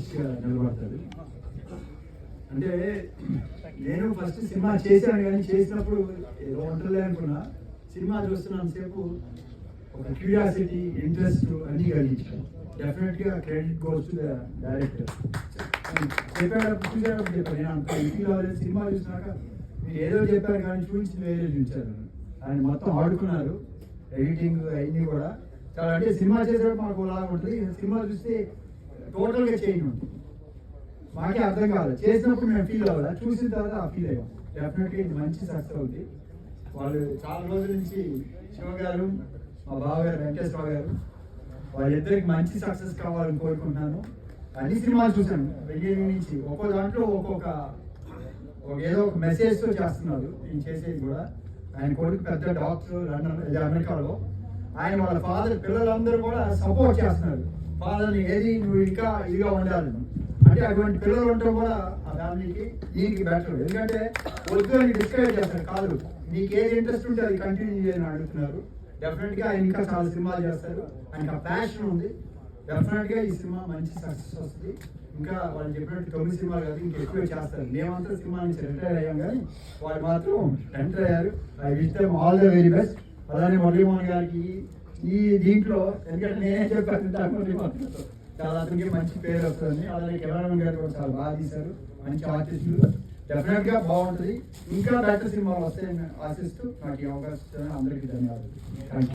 మంచిగా నిలబడతాడు. అంటే నేను ఫస్ట్ సినిమా చేశాను, కానీ చేసినప్పుడు ఏదో ఉంటలే అనుకున్నా. సినిమా చూస్తున్నంతసేపు ఒక క్యూరియాసిటీ, ఇంట్రెస్ట్ అన్నీ కలిగించాను. డెఫినెట్గా credit goes to the director. చెప్పేటప్పుడు చూసేటప్పుడు నేను అంత ఇంటిలో సినిమా చూసినాక మీరు ఏదో చెప్పారు కానీ చూపించింది వేరే చూపించారు. ఆయన మొత్తం ఆడుకున్నారు, ఎడిటింగ్ అవన్నీ కూడా చాలా. అంటే సినిమా చేసేటప్పుడు మాకు లాగా ఉంటుంది, సినిమా చూస్తే టోటల్గా చేంజ్ ఉంటుంది. మాకే అర్థం కాదు, చేసినప్పుడు మేము ఫీల్ అవ్వాలి, చూసిన తర్వాత ఆ ఫీల్ అయ్యాం. డెఫినెట్గా ఇది మంచి సక్సెస్ అవుతుంది. వాళ్ళు చాలా రోజుల నుంచి శివ గారు, మా బావగారు వెంకటేశ్వర గారు, వాళ్ళిద్దరికి మంచి సక్సెస్ కావాలని కోరుకుంటున్నాను. అన్ని సినిమాలు చూశాను బిగినింగ్ నుంచి. ఒక్కో దాంట్లో ఏదో ఒక మెసేజ్తో చేస్తున్నారు. నేను చేసేది కూడా ఆయన కొడుకు పెద్ద డాక్టర్ లండన్ అమెరికాలో. ఆయన వాళ్ళ ఫాదర్ పిల్లలందరూ కూడా సపోర్ట్ చేస్తున్నారు ఫాదర్ని, ఏది నువ్వు ఇంకా ఇదిగా ఉండాలని. అంటే అటువంటి పిల్లలు ఉండటం కూడా ఆ ఫ్యామిలీకి దీనికి బెటర్. ఎందుకంటే వద్దు అని డిస్కరేజ్ చేస్తారు కాదు, నీకు ఏది ఇంట్రెస్ట్ ఉంటే అది కంటిన్యూ చేయని అడుగుతున్నారు. డెఫినెట్గా ఆయన ఇంకా చాలా సినిమాలు చేస్తారు, ఆయనకి ఆ ప్యాషన్ ఉంది. డెఫినెట్గా ఈ సినిమా మంచి సక్సెస్ వస్తుంది. ఇంకా వాళ్ళు చెప్పినట్టు 9 సినిమాలు కాదు, ఇంకా ఎక్కువ చేస్తారు. మేమంతా సినిమా నుంచి రిటైర్ అయ్యాం, కానీ వాళ్ళు మాత్రం ఎంటర్ అయ్యారు. I wish them all the very best. అలానే మురళీమోహన్ గారికి ఈ దీంట్లో, ఎందుకంటే నేనే చెప్పాను చాలా అతనికి మంచి పేరు వస్తుంది. అలాగే కెమెరామెన్ గారు కూడా చాలా బాగా తీశారు, మంచి ఆర్టిస్టులు. డెఫినెట్గా బాగుంటుంది, ఇంకా బెటర్ సినిమాలు వస్తాయని ఆశిస్తూ నాకు ఈ అవకాశం అందరికీ ధన్యవాదాలు. Thank you.